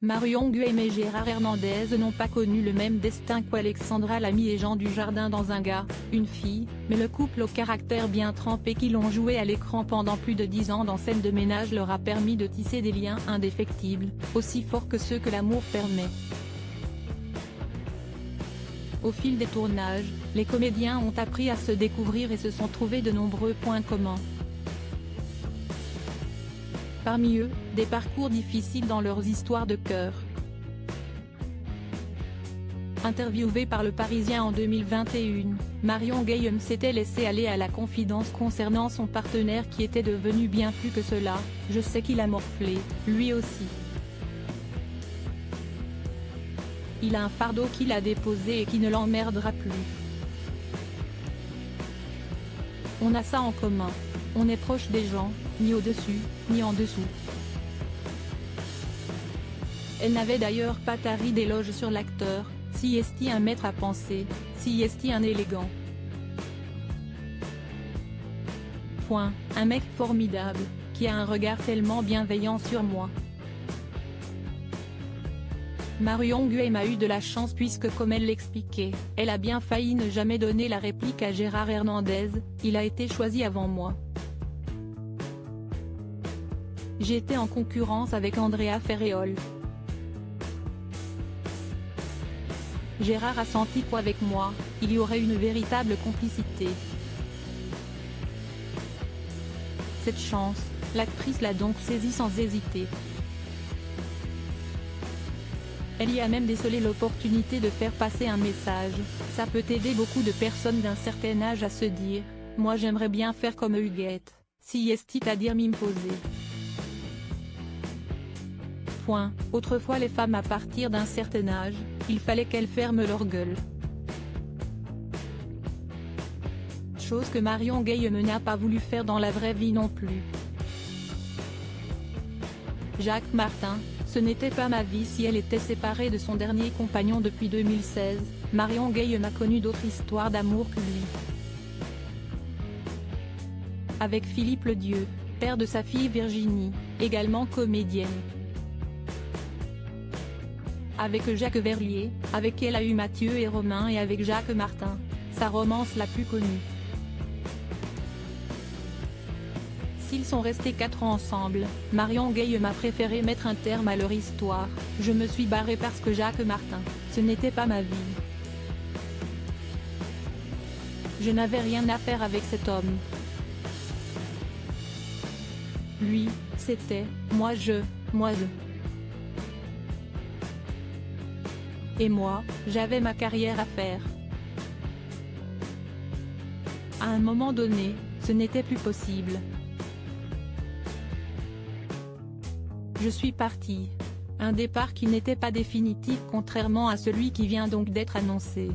Marion Guéhem et Gérard Hernandez n'ont pas connu le même destin qu'Alexandra Lamy et Jean Dujardin dans Un gars, une fille, mais le couple au caractère bien trempé qui l'ont joué à l'écran pendant plus de 10 ans dans Scène de ménage leur a permis de tisser des liens indéfectibles, aussi forts que ceux que l'amour permet. Au fil des tournages, les comédiens ont appris à se découvrir et se sont trouvés de nombreux points communs. Parmi eux, des parcours difficiles dans leurs histoires de cœur. Interviewée par Le Parisien en 2021, Marion Guéhem s'était laissée aller à la confidence concernant son partenaire qui était devenu bien plus que cela. « Je sais qu'il a morflé, lui aussi. Il a un fardeau qu'il a déposé et qui ne l'emmerdera plus. On a ça en commun. On est proche des gens, ni au-dessus, ni en dessous. » Elle n'avait d'ailleurs pas tari d'éloges sur l'acteur. « Si est-il un maître à penser, si est-il un élégant. Point, un mec formidable, qui a un regard tellement bienveillant sur moi. » Marion Guéhem a eu de la chance puisque comme elle l'expliquait, elle a bien failli ne jamais donner la réplique à Gérard Hernandez, « Il a été choisi avant moi. J'étais en concurrence avec Andrea Ferréol. Gérard a senti qu'avec moi, il y aurait une véritable complicité. Cette chance, l'actrice l'a donc saisie sans hésiter. Elle y a même décelé l'opportunité de faire passer un message. Ça peut aider beaucoup de personnes d'un certain âge à se dire « Moi j'aimerais bien faire comme Huguette, si est-il à dire m'imposer. » Point. Autrefois les femmes à partir d'un certain âge, il fallait qu'elles ferment leur gueule. Chose que Marion Guéhem n'a pas voulu faire dans la vraie vie non plus. Jacques Martin, ce n'était pas ma vie. Si elle était séparée de son dernier compagnon depuis 2016, Marion Guéhem a connu d'autres histoires d'amour que lui. Avec Philippe Ledieu, père de sa fille Virginie, également comédienne. Avec Jacques Verlier, avec elle a eu Mathieu et Romain et avec Jacques Martin, sa romance la plus connue. S'ils sont restés 4 ans ensemble, Marion Guéhem a préféré mettre un terme à leur histoire. « Je me suis barrée parce que Jacques Martin, ce n'était pas ma vie. Je n'avais rien à faire avec cet homme. Lui, c'était, moi je. Et moi, j'avais ma carrière à faire. À un moment donné, ce n'était plus possible. Je suis partie. » Un départ qui n'était pas définitif contrairement à celui qui vient donc d'être annoncé.